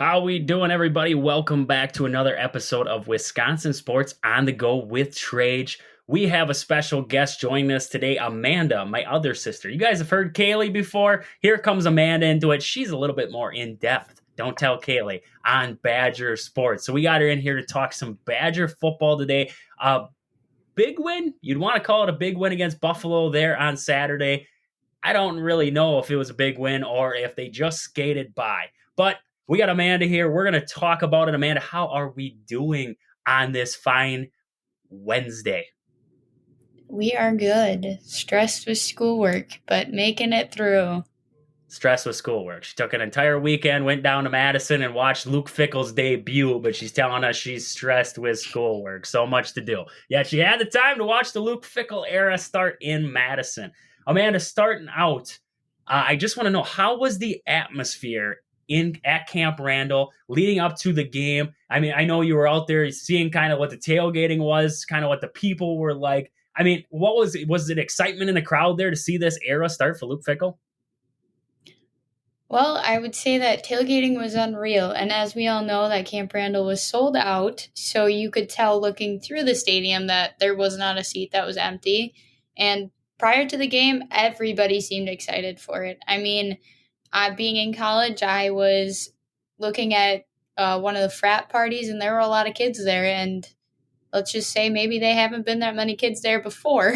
How we doing, everybody? Welcome back to another episode of Wisconsin Sports on the Go with Trage. We have a special guest joining us today, Amanda, my other sister. You guys have heard Kaylee before. Here comes Amanda into it. She's a little bit more in depth. Don't tell Kaylee on Badger sports. So we got her in here to talk some Badger football today. Big win. You'd want to call it a big win against Buffalo there on Saturday. I don't really know if it was a big win or if they just skated by. But we got Amanda here. We're going to talk about it. Amanda, how are we doing on this fine Wednesday? We are good. Stressed with schoolwork, but making it through. Stressed with schoolwork. She took an entire weekend, went down to Madison and watched Luke Fickell's debut, but she's telling us she's stressed with schoolwork. So much to do. Yet she had the time to watch the Luke Fickell era start in Madison. Amanda, starting out, I just want to know, how was the atmosphere at Camp Randall leading up to the game? I mean, I know you were out there seeing kind of what the tailgating was, kind of what the people were like. I mean, what was it? Was it excitement in the crowd there to see this era start for Luke Fickell? Well, I would say that tailgating was unreal, and as we all know, that Camp Randall was sold out, so you could tell looking through the stadium that there was not a seat that was empty. And prior to the game, everybody seemed excited for it. I mean, being in college, I was looking at one of the frat parties, and there were a lot of kids there, and let's just say maybe they haven't been that many kids there before.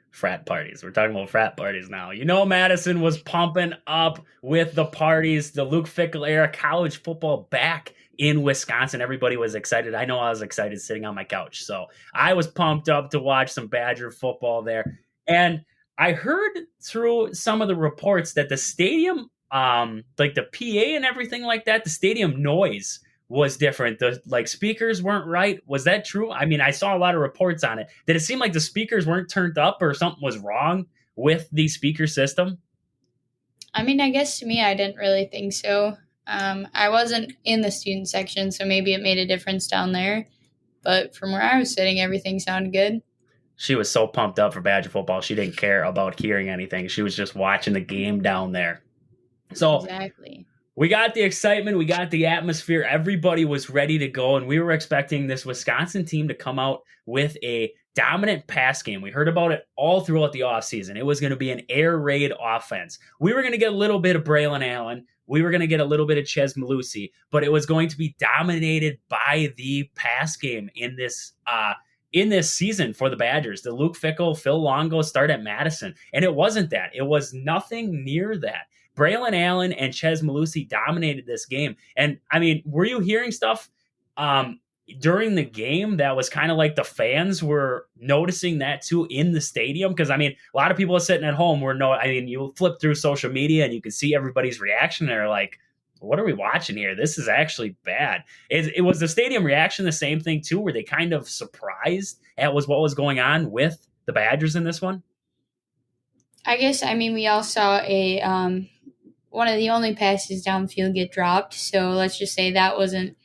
Frat parties. We're talking about frat parties now. You know, Madison was pumping up with the parties, the Luke Fickell era, college football back in Wisconsin. Everybody was excited. I know I was excited sitting on my couch. So I was pumped up to watch some Badger football there. And I heard through some of the reports that the stadium, like the PA and everything like that, the stadium noise was different. The speakers weren't right. Was that true? I mean, I saw a lot of reports on it. Did it seem like the speakers weren't turned up or something was wrong with the speaker system? I mean, I guess to me, I didn't really think so. I wasn't in the student section, so maybe it made a difference down there. But from where I was sitting, everything sounded good. She was so pumped up for Badger football. She didn't care about hearing anything. She was just watching the game down there. So exactly. We got the excitement. We got the atmosphere. Everybody was ready to go, and we were expecting this Wisconsin team to come out with a dominant pass game. We heard about it all throughout the offseason. It was going to be an air raid offense. We were going to get a little bit of Braylon Allen. We were going to get a little bit of Chez Malusi, but it was going to be dominated by the pass game in this season for the Badgers. The Luke Fickell, Phil Longo start at Madison, and it wasn't that. It was nothing near that. Braylon Allen and Chez Malusi dominated this game. And, I mean, were you hearing stuff during the game that was kind of like the fans were noticing that, too, in the stadium? Because, I mean, a lot of people are sitting at home you flip through social media and you can see everybody's reaction. They're like, what are we watching here? This is actually bad. It was the stadium reaction the same thing, too? Were they kind of surprised at what was going on with the Badgers in this one? I guess, I mean, we all saw one of the only passes downfield get dropped. So let's just say that wasn't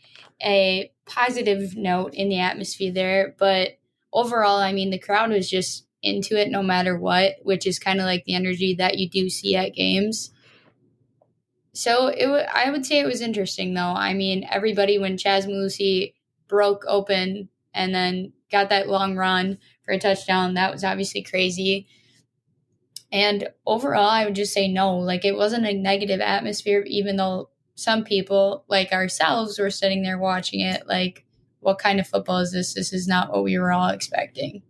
a positive note in the atmosphere there. But overall, I mean, the crowd was just into it no matter what, which is kind of like the energy that you do see at games. So I would say it was interesting, though. I mean, everybody, when Chez Malusi broke open and then got that long run for a touchdown, that was obviously crazy. And overall, I would just say no. Like, it wasn't a negative atmosphere, even though some people, like ourselves, were sitting there watching it like, what kind of football is this? This is not what we were all expecting.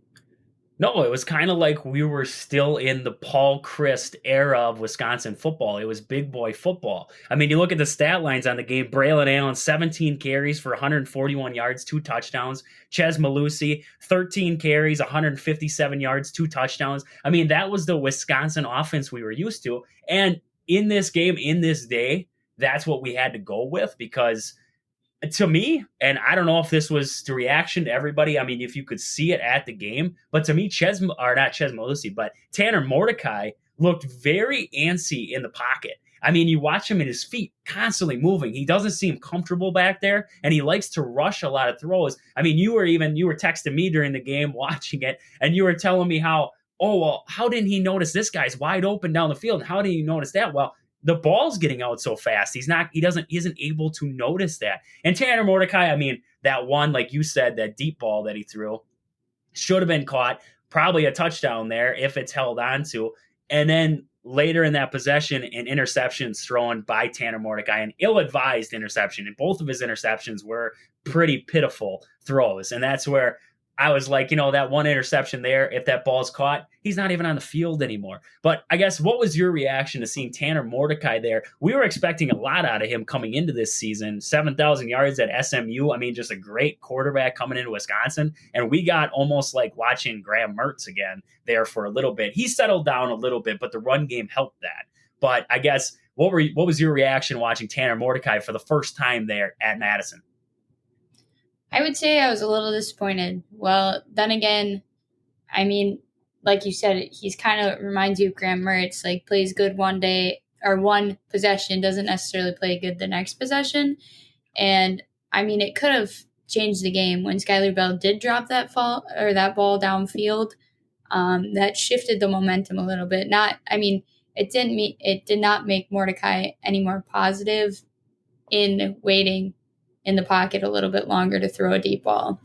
No, it was kind of like we were still in the Paul Chryst era of Wisconsin football. It was big boy football. I mean, you look at the stat lines on the game. Braylon Allen, 17 carries for 141 yards, 2 touchdowns. Chez Malusi, 13 carries, 157 yards, 2 touchdowns. I mean, that was the Wisconsin offense we were used to. And in this game, in this day, that's what we had to go with because to me, and I don't know if this was the reaction to everybody. I mean, if you could see it at the game, but to me, not Chez Malusi, but Tanner Mordecai looked very antsy in the pocket. I mean, you watch him and his feet constantly moving. He doesn't seem comfortable back there, and he likes to rush a lot of throws. I mean, you were texting me during the game watching it, and you were telling me how didn't he notice this guy's wide open down the field? And how did he notice that? Well, the ball's getting out so fast. He isn't able to notice that. And Tanner Mordecai, I mean, that one, like you said, that deep ball that he threw should have been caught, probably a touchdown there if it's held on to. And then later in that possession, an interception thrown by Tanner Mordecai, an ill-advised interception. And both of his interceptions were pretty pitiful throws. And that's where I was like, that one interception there, if that ball's caught, he's not even on the field anymore. But I guess, what was your reaction to seeing Tanner Mordecai there? We were expecting a lot out of him coming into this season. 7,000 yards at SMU. I mean, just a great quarterback coming into Wisconsin. And we got almost like watching Graham Mertz again there for a little bit. He settled down a little bit, but the run game helped that. But I guess, what was your reaction watching Tanner Mordecai for the first time there at Madison? I would say I was a little disappointed. Well, then again, I mean, like you said, he's kind of reminds you of Graham Mertz, like plays good one day or one possession, doesn't necessarily play good the next possession. And I mean, it could have changed the game when Skylar Bell did drop that ball downfield. That shifted the momentum a little bit. It did not make Mordecai any more positive in waiting in the pocket a little bit longer to throw a deep ball.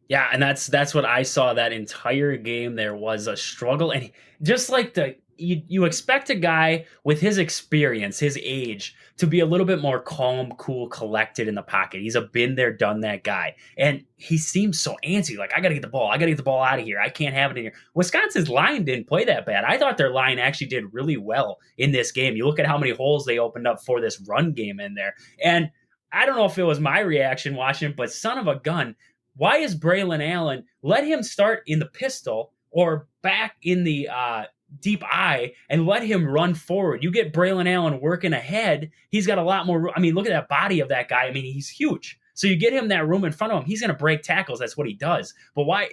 Yeah, and that's what I saw that entire game. There was a struggle, and just like you expect a guy with his experience, his age, to be a little bit more calm, cool, collected in the pocket. He's a been there, done that guy, and he seems so antsy. Like, I got to get the ball. I got to get the ball out of here. I can't have it in here. Wisconsin's line didn't play that bad. I thought their line actually did really well in this game. You look at how many holes they opened up for this run game in there, and I don't know if it was my reaction watching, but son of a gun, why is Braylon Allen, let him start in the pistol or back in the deep eye and let him run forward? You get Braylon Allen working ahead. He's got a lot more. I mean, look at that body of that guy. I mean, he's huge. So you get him that room in front of him. He's going to break tackles. That's what he does. But why,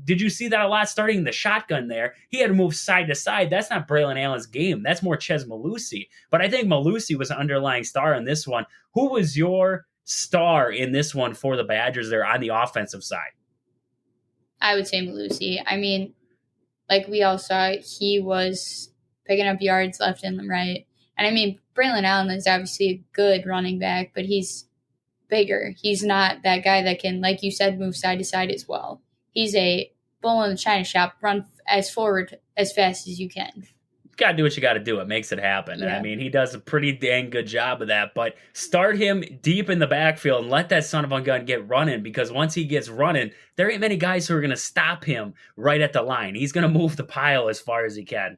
did you see that a lot starting in the shotgun there? He had to move side to side. That's not Braylon Allen's game. That's more Ches Malusi. But I think Malusi was an underlying star in this one. Who was your star in this one for the Badgers there on the offensive side? I would say Malusi. I mean, like we all saw, he was picking up yards left and right. And I mean, Braylon Allen is obviously a good running back, but he's bigger. He's not that guy that can, like you said, move side to side as well. He's a bull in the china shop, run as forward as fast as you can. Got to do what you got to do. It makes it happen. Yeah. And I mean, he does a pretty dang good job of that. But start him deep in the backfield and let that son of a gun get running, because once he gets running, there ain't many guys who are going to stop him right at the line. He's going to move the pile as far as he can.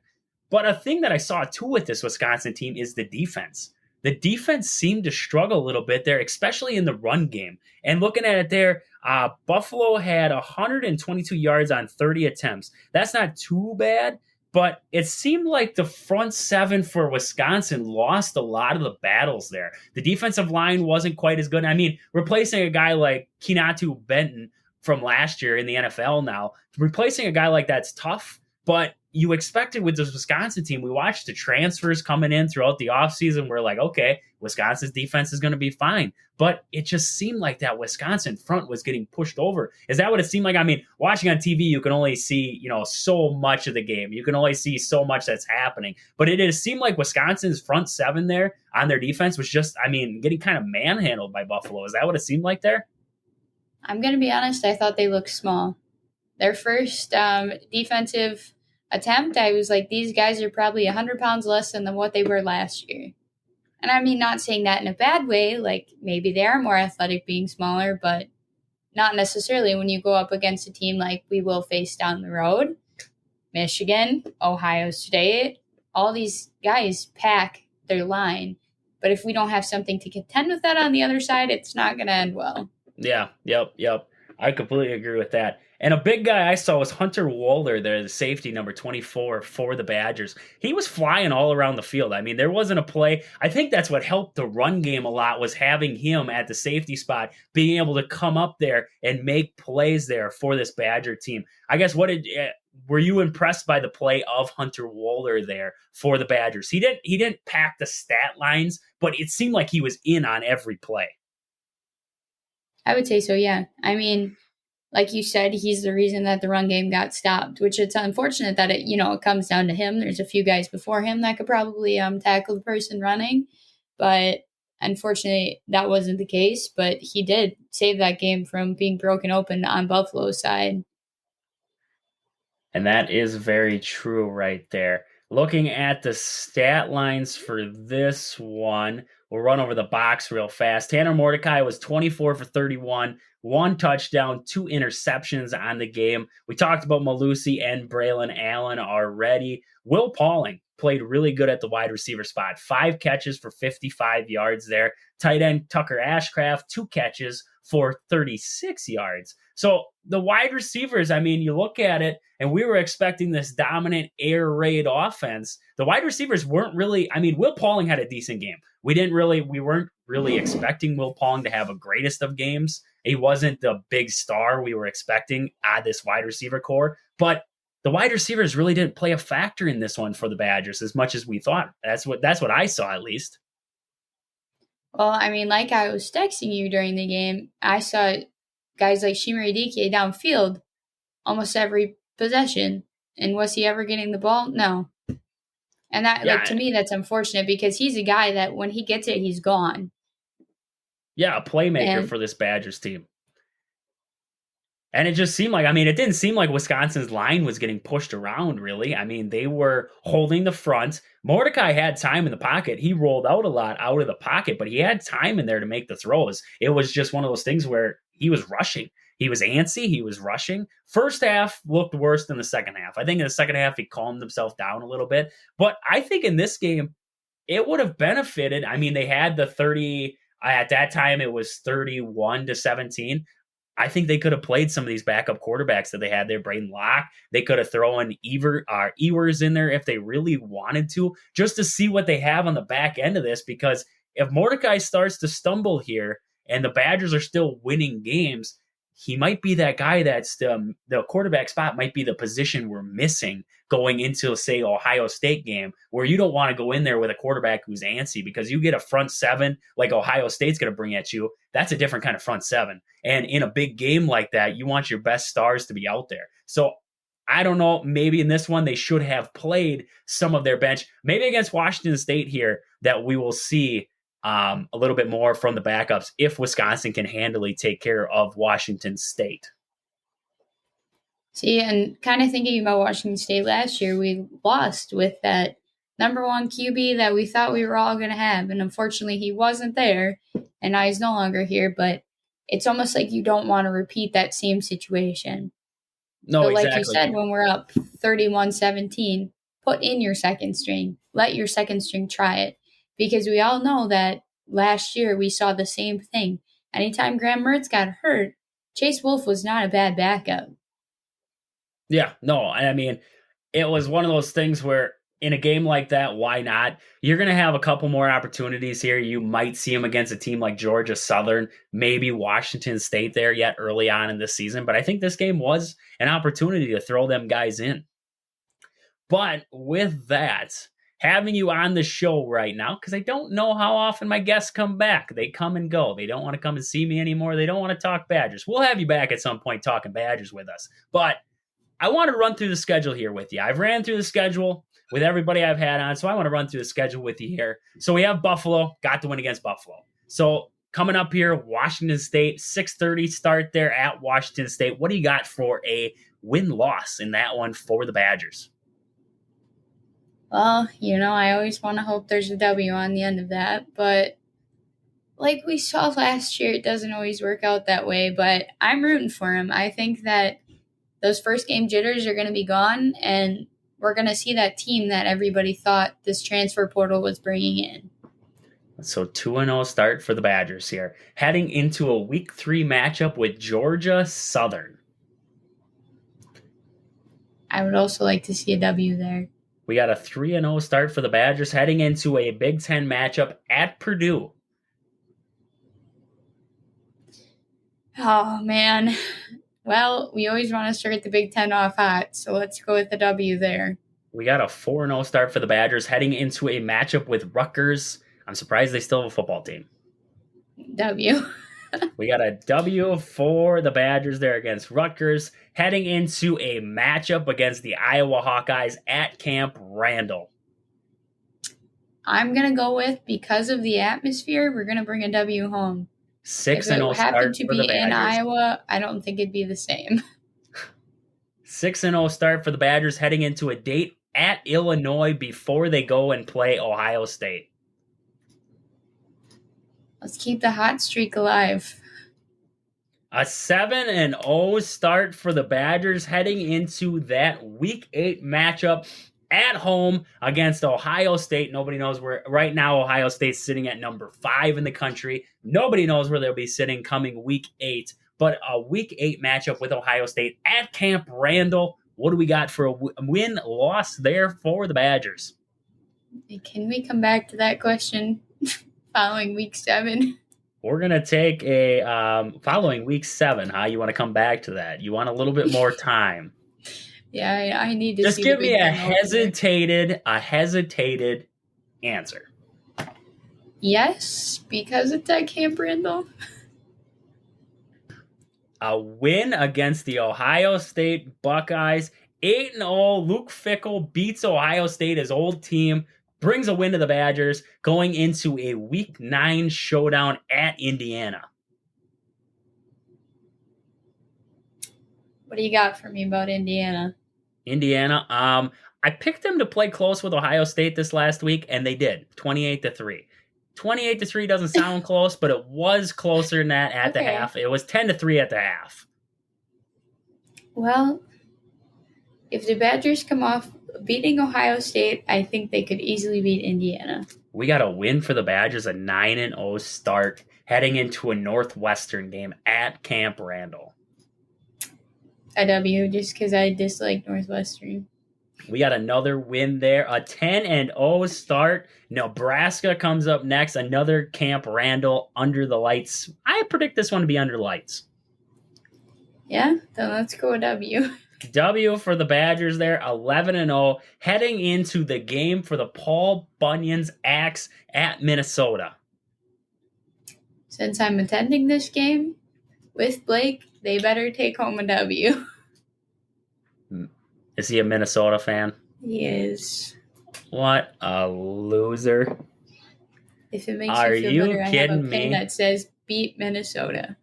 But a thing that I saw too with this Wisconsin team is the defense. The defense seemed to struggle a little bit there, especially in the run game. And looking at it there, Buffalo had 122 yards on 30 attempts. That's not too bad, but it seemed like the front seven for Wisconsin lost a lot of the battles there. The defensive line wasn't quite as good. I mean, replacing a guy like Kinatu Benton from last year in the NFL now, replacing a guy like that's tough, but you expected with this Wisconsin team. We watched the transfers coming in throughout the offseason. We're like, okay, Wisconsin's defense is going to be fine. But it just seemed like that Wisconsin front was getting pushed over. Is that what it seemed like? I mean, watching on TV, you can only see, so much of the game. You can only see so much that's happening. But it seemed like Wisconsin's front seven there on their defense was just, getting kind of manhandled by Buffalo. Is that what it seemed like there? I'm going to be honest. I thought they looked small. Their first defensive attempt, I was like, these guys are probably 100 pounds less than what they were last year. And I mean, not saying that in a bad way, like maybe they are more athletic being smaller, but not necessarily when you go up against a team like we will face down the road. Michigan, Ohio State, all these guys pack their line. But if we don't have something to contend with that on the other side, it's not going to end well. Yeah, yep. I completely agree with that. And a big guy I saw was Hunter Wohler there, the safety number 24 for the Badgers. He was flying all around the field. I mean, there wasn't a play. I think that's what helped the run game a lot, was having him at the safety spot, being able to come up there and make plays there for this Badger team. I guess, were you impressed by the play of Hunter Wohler there for the Badgers? He didn't pack the stat lines, but it seemed like he was in on every play. I would say so, yeah. I mean, like you said, he's the reason that the run game got stopped, which it's unfortunate that it comes down to him. There's a few guys before him that could probably tackle the person running, but unfortunately that wasn't the case. But he did save that game from being broken open on Buffalo's side. And that is very true right there. Looking at the stat lines for this one, we'll run over the box real fast. Tanner Mordecai was 24 for 31, one touchdown, two interceptions on the game. We talked about Malusi and Braylon Allen already. Will Pauling played really good at the wide receiver spot. 5 catches for 55 yards there. Tight end Tucker Ashcraft, 2 catches for 36 yards. So the wide receivers, I mean, you look at it, and we were expecting this dominant air raid offense. The wide receivers weren't really, I mean, Will Pauling had a decent game. We weren't really expecting Will Pauling to have a greatest of games. He wasn't the big star we were expecting at this wide receiver core, but the wide receivers really didn't play a factor in this one for the Badgers as much as we thought. That's what I saw, at least. Well, I mean, like I was texting you during the game, I saw guys like Shimmer Dike downfield almost every possession. And was he ever getting the ball? No. And that, Yeah, to me, that's unfortunate because he's a guy that when he gets it, he's gone. yeah, a playmaker And for this Badgers team. And it just seemed like, I mean, it didn't seem like Wisconsin's line was getting pushed around, really. I mean, they were holding the front. Mordecai had time in the pocket. He rolled out a lot out of the pocket, but he had time in there to make the throws. It was just one of those things where he was rushing. He was antsy. He was rushing. First half looked worse than the second half. I think in the second half, he calmed himself down a little bit. But I think in this game, it would have benefited. I mean, they had the 30, at that time, it was 31-17. I think they could have played some of these backup quarterbacks that they had there. Braden Locke. They could have thrown Ewers in there if they really wanted to, just to see what they have on the back end of this. Because if Mordecai starts to stumble here and the Badgers are still winning games, he might be that guy that's the quarterback spot might be the position we're missing going into, say, Ohio State game, where you don't want to go in there with a quarterback who's antsy, because you get a front seven like Ohio State's going to bring at you. That's a different kind of front seven. And in a big game like that, you want your best stars to be out there. So I don't know, maybe in this one they should have played some of their bench. Maybe against Washington State here that we will see a little bit more from the backups if Wisconsin can handily take care of Washington State. see, and kind of thinking about Washington State last year, we lost with that number one QB that we thought we were all going to have. And unfortunately, he wasn't there, and now he's no longer here. But it's almost like you don't want to repeat that same situation. No, So exactly. like you said, when we're up 31-17, put in your second string. Let your second string try it. Because we all know that last year we saw the same thing. Anytime Graham Mertz got hurt, Chase Wolf was not a bad backup. Yeah, no, I mean, it was one of those things where in a game like that, why not? You're going to have a couple more opportunities here. You might see them against a team like Georgia Southern, maybe Washington State there yet early on in this season. But I think this game was an opportunity to throw them guys in. But with that, having you on the show right now, because I don't know how often my guests come back. They come and go. They don't want to come and see me anymore. They don't want to talk Badgers. We'll have you back at some point talking Badgers with us. But I want to run through the schedule here with you. I've ran through the schedule with everybody I've had on, so I want to run through the schedule with you here. So we have Buffalo, got the win against Buffalo. So coming up here, Washington State, 6:30 start there at Washington State. What do you got for a win-loss in that one for the Badgers? Well, I always want to hope there's a W on the end of that. But like we saw last year, it doesn't always work out that way. But I'm rooting for him. I think that those first game jitters are going to be gone, and we're going to see that team that everybody thought this transfer portal was bringing in. So 2-0 start for the Badgers here, heading into a Week 3 matchup with Georgia Southern. I would also like to see a W there. We got a 3-0 start for the Badgers, heading into a Big Ten matchup at Purdue. Oh, man. Well, we always want to start the Big Ten off hot, so let's go with the W there. We got a 4-0 start for the Badgers, heading into a matchup with Rutgers. I'm surprised they still have a football team. W. We got a W for the Badgers there against Rutgers, heading into a matchup against the Iowa Hawkeyes at Camp Randall. I'm going to go with, because of the atmosphere, we're going to bring a W home. 6-0 If it happened start to for the be in Badgers. Iowa, I don't think it'd be the same. 6-0 start for the Badgers, heading into a date at Illinois before they go and play Ohio State. Let's keep the hot streak alive. A 7-0 start for the Badgers, heading into that Week 8 matchup at home against Ohio State. Nobody knows where. Right now, Ohio State's sitting at number 5 in the country. Nobody knows where they'll be sitting coming Week 8. But a Week 8 matchup with Ohio State at Camp Randall. What do we got for a win-loss there for the Badgers? Can we come back to that question following Week 7? We're going to take a following Week 7. How you want to come back to that? You want a little bit more time. Yeah, I need to just see give the me big a one hesitated answer. Yes, because it's at Camp Randall. A win against the Ohio State Buckeyes. 8-0. Luke Fickell beats Ohio State, his old team, brings a win to the Badgers, going into a Week 9 showdown at Indiana. What do you got for me about Indiana? Indiana, I picked them to play close with Ohio State this last week, and they did, 28-3. 28-3 doesn't sound close, but it was closer than that at the half. It was 10-3 at the half. Well, if the Badgers come off beating Ohio State, I think they could easily beat Indiana. We got a win for the Badgers, a 9-0 start, heading into a Northwestern game at Camp Randall. A W, just because I dislike Northwestern. We got another win there, a 10-0 start. Nebraska comes up next, another Camp Randall under the lights. I predict this one to be under lights. Yeah, then let's go W. W for the Badgers there, 11-0, heading into the game for the Paul Bunyan's Axe at Minnesota. Since I'm attending this game with Blake, they better take home a W. Is he a Minnesota fan? He is. What a loser. If it makes you feel better, I have a pin that says beat Minnesota.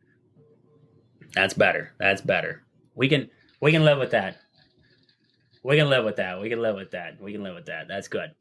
That's better. That's better. We can live with that. We can live with that. That's good.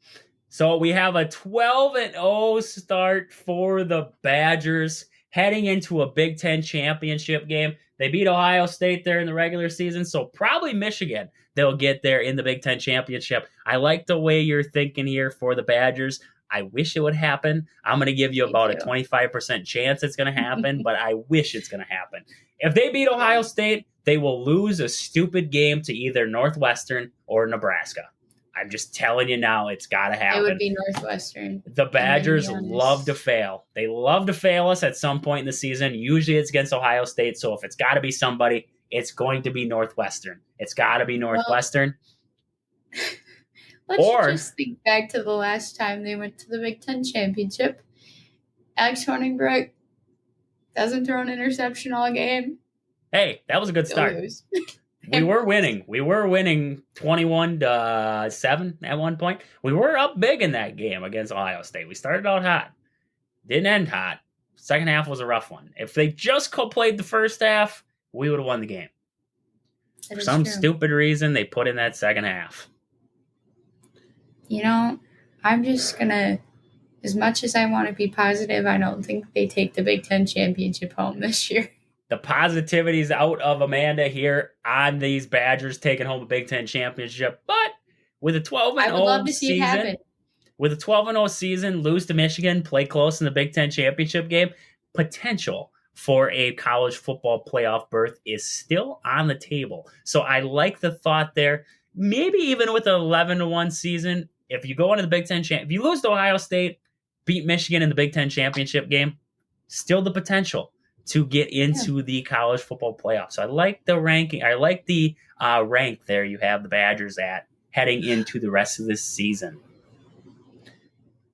So we have a 12-0 start for the Badgers heading into a Big Ten championship game. They beat Ohio State there in the regular season, so probably Michigan they'll get there in the Big Ten championship. I like the way you're thinking here for the Badgers. I wish it would happen. I'm going to give you about a 25% chance it's going to happen, but I wish it's going to happen. If they beat Ohio State, they will lose a stupid game to either Northwestern or Nebraska. I'm just telling you now, it's got to happen. It would be Northwestern. The Badgers love to fail. They love to fail us at some point in the season. Usually it's against Ohio State, so if it's got to be somebody, it's going to be Northwestern. It's got to be Northwestern. Let's just think back to the last time they went to the Big Ten championship. Alex Hornibrook doesn't throw an interception all game. Hey, that was a good start. We were winning. We were winning 21-7 at one point. We were up big in that game against Ohio State. We started out hot. Didn't end hot. Second half was a rough one. If they just played the first half, we would have won the game. For some stupid reason, they put in that second half. You know, I'm just going to, as much as I want to be positive, I don't think they take the Big Ten championship home this year. The positivity's out of Amanda here on these Badgers taking home a Big Ten championship. But with a 12-0 I would love to see it happen. With a 12-0 season, lose to Michigan, play close in the Big Ten championship game, potential for a college football playoff berth is still on the table. So I like the thought there. Maybe even with an 11-1 season, if you go into the Big Ten if you lose to Ohio State, beat Michigan in the Big Ten championship game, still the potential to get into the college football playoffs. So I like the ranking. I like the rank there you have the Badgers at heading into the rest of this season.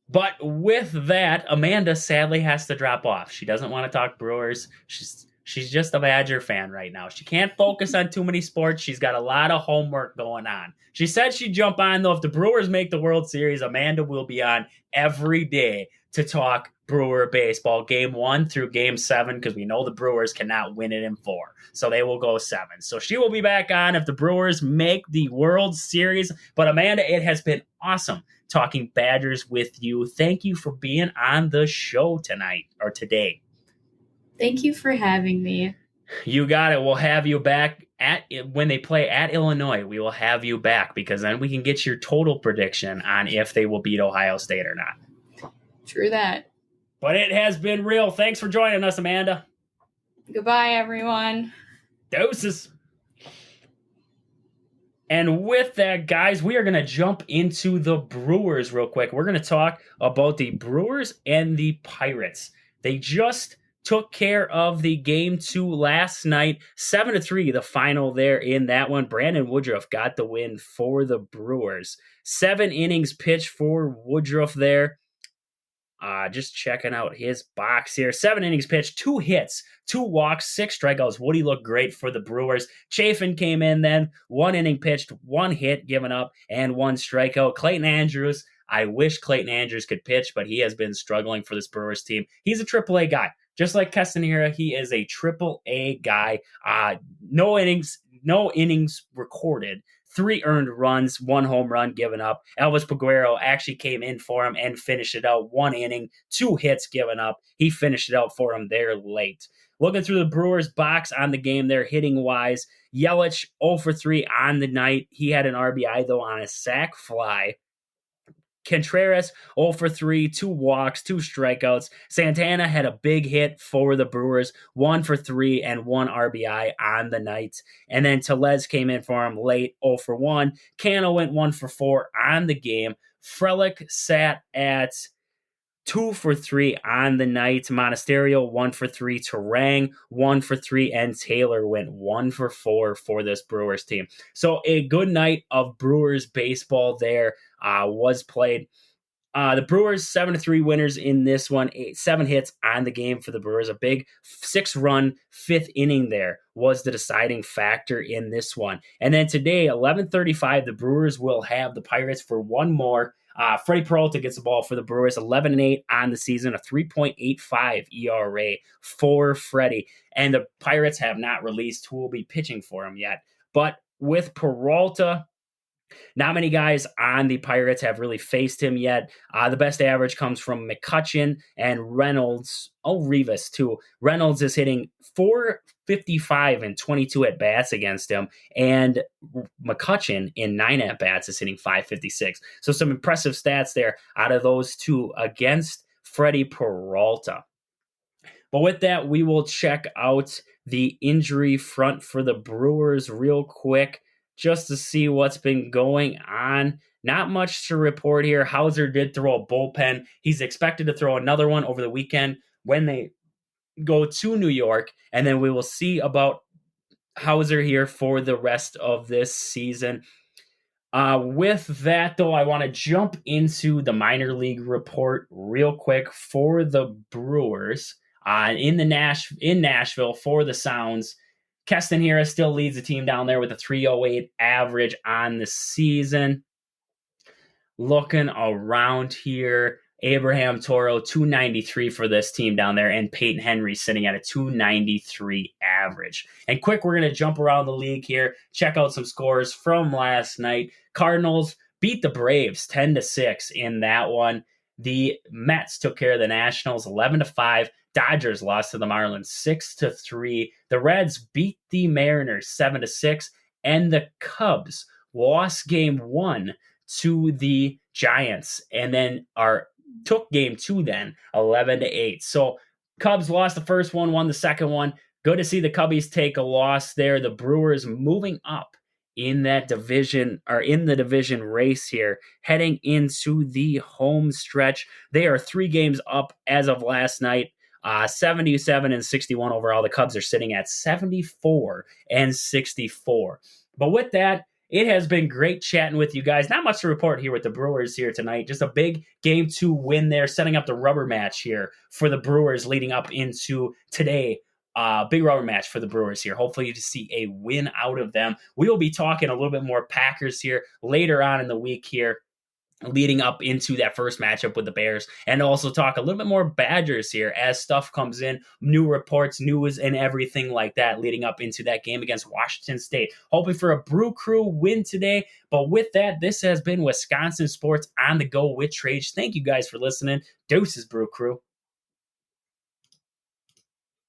But with that, Amanda sadly has to drop off. She doesn't want to talk Brewers. She's just a Badger fan right now. She can't focus on too many sports. She's got a lot of homework going on. She said she'd jump on though if the Brewers make the World Series. Amanda will be on every day to talk Brewer baseball, game 1 through game 7, because we know the Brewers cannot win it in 4. So they will go 7. So she will be back on if the Brewers make the World Series. But Amanda, it has been awesome talking Badgers with you. Thank you for being on the show tonight or today. Thank you for having me. You got it. We'll have you back when they play at Illinois. We will have you back because then we can get your total prediction on if they will beat Ohio State or not. True that. But it has been real. Thanks for joining us, Amanda. Goodbye, everyone. Doses. And with that, guys, we are going to jump into the Brewers real quick. We're going to talk about the Brewers and the Pirates. They just took care of the game 2 last night, 7-3, the final there in that one. Brandon Woodruff got the win for the Brewers. 7 innings pitched for Woodruff there. Just checking out his box here. 7 innings pitched, 2 hits, 2 walks, 6 strikeouts. Woody looked great for the Brewers. Chafin came in then, 1 inning pitched, 1 hit given up, and 1 strikeout. Clayton Andrews, I wish Clayton Andrews could pitch, but he has been struggling for this Brewers team. He's a AAA guy. Just like Castanera, he is a AAA guy. No innings recorded. 3 earned runs, 1 home run given up. Elvis Peguero actually came in for him and finished it out. 1 inning, 2 hits given up. He finished it out for him there late. Looking through the Brewers box on the game there, hitting-wise, Yelich 0 for 3 on the night. He had an RBI, though, on a sac fly. Contreras 0 for 3, 2 walks, 2 strikeouts. Santana had a big hit for the Brewers, 1 for 3 and 1 RBI on the night. And then Tellez came in for him late, 0 for 1. Cano went 1 for 4 on the game. Frelick sat at 2 for 3 on the night. Monasterio 1 for 3. Terang 1 for 3. And Taylor went 1 for 4 for this Brewers team. So a good night of Brewers baseball there was played. The Brewers 7-3 winners in this one. 7 hits on the game for the Brewers. A big 6-run 5th inning there was the deciding factor in this one. And then today, 11:35, the Brewers will have the Pirates for one more. Freddie Peralta gets the ball for the Brewers, 11-8 on the season, a 3.85 ERA for Freddie. And the Pirates have not released who will be pitching for him yet. But with Peralta, not many guys on the Pirates have really faced him yet. The best average comes from McCutchen and Reynolds. Oh, Rivas, too. Reynolds is hitting .455 and 22 at-bats against him. And McCutchen, in 9 at-bats, is hitting .556. So some impressive stats there out of those two against Freddie Peralta. But with that, we will check out the injury front for the Brewers real quick, just to see what's been going on. Not much to report here. Hauser did throw a bullpen. He's expected to throw another one over the weekend when they go to New York, and then we will see about Hauser here for the rest of this season. With that, though, I want to jump into the minor league report real quick for the Brewers. In Nashville for the Sounds, Keston Hiura still leads the team down there with a 3.08 average on the season. Looking around here, Abraham Toro, 293 for this team down there, and Peyton Henry sitting at a 293 average. And quick, we're going to jump around the league here, check out some scores from last night. Cardinals beat the Braves 10-6 in that one. The Mets took care of the Nationals 11-5. Dodgers lost to the Marlins 6-3. The Reds beat the Mariners 7-6, and the Cubs lost game 1 to the Giants, and then took game 2 then 11-8. So Cubs lost the first one, won the second one. Good to see the Cubbies take a loss there. The Brewers moving up in that division, or in the division race here, heading into the home stretch. They are 3 games up as of last night. 77-61 overall. The Cubs are sitting at 74-64. But with that, It has been great chatting with you guys. Not much to report here with the Brewers here tonight. Just a big Game 2 win there, setting up the rubber match here for the Brewers leading up into today. Big rubber match for the Brewers here. Hopefully to see a win out of them. We will be talking a little bit more Packers here later on in the week here, leading up into that first matchup with the Bears, and also talk a little bit more Badgers here as stuff comes in, new reports, news, and everything like that leading up into that game against Washington State. Hoping for a Brew Crew win today. But with that, this has been Wisconsin Sports on the Go with Trage. Thank you guys for listening. Deuces, Brew Crew.